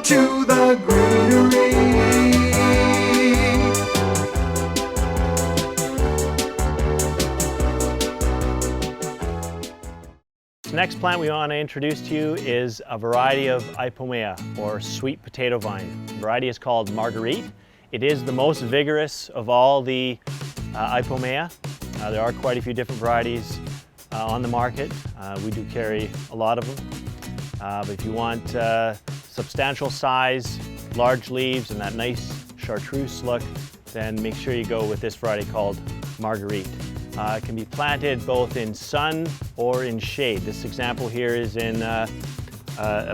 to the greenery. The next plant we want to introduce to you is a variety of Ipomoea, or sweet potato vine. The variety is called Marguerite. It is the most vigorous of all the Ipomoea. There are quite a few different varieties on the market. We do carry a lot of them. But if you want substantial size, large leaves, and that nice chartreuse look, then make sure you go with this variety called Marguerite. It can be planted both in sun or in shade. This example here is in a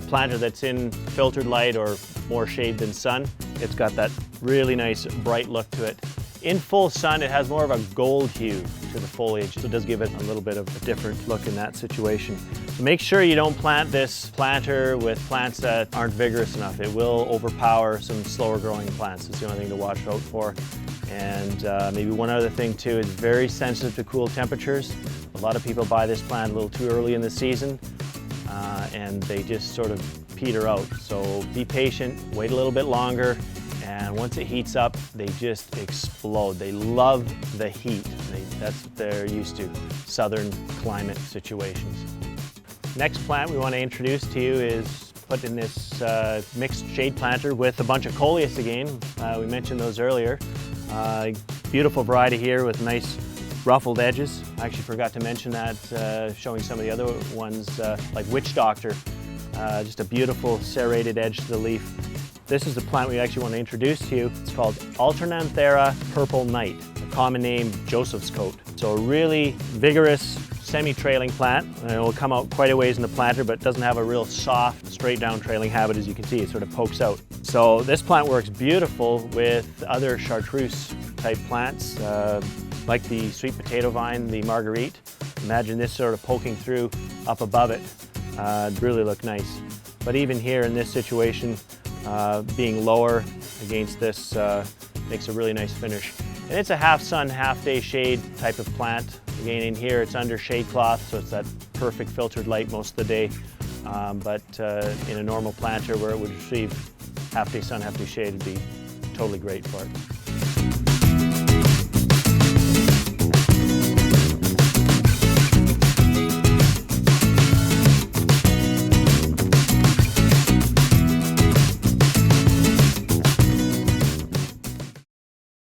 planter that's in filtered light or more shade than sun. It's got that really nice bright look to it. In full sun, it has more of a gold hue to the foliage, so it does give it a little bit of a different look in that situation. So make sure you don't plant this planter with plants that aren't vigorous enough. It will overpower some slower growing plants. It's the only thing to watch out for. And maybe one other thing too, is very sensitive to cool temperatures. A lot of people buy this plant a little too early in the season and they just sort of peter out. So be patient, wait a little bit longer, and once it heats up, they just explode. They love the heat. That's what they're used to, southern climate situations. Next plant we want to introduce to you is put in this mixed shade planter with a bunch of coleus again. We mentioned those earlier. Beautiful variety here with nice ruffled edges. I actually forgot to mention that, showing some of the other ones like Witch Doctor. Just a beautiful serrated edge to the leaf. This is the plant we actually want to introduce to you. It's called Alternanthera purple night, a common name Joseph's coat. So a really vigorous semi-trailing plant. It will come out quite a ways in the planter, but it doesn't have a real soft, straight down trailing habit. As you can see, it sort of pokes out. So this plant works beautiful with other chartreuse type plants, like the sweet potato vine, the Marguerite. Imagine this sort of poking through up above it. It'd really look nice. But even here in this situation, being lower against this makes a really nice finish. And it's a half sun, half day shade type of plant. Again, in here it's under shade cloth, so it's that perfect filtered light most of the day. But in a normal planter where it would receive half day sun, half day shade, it'd be totally great for it.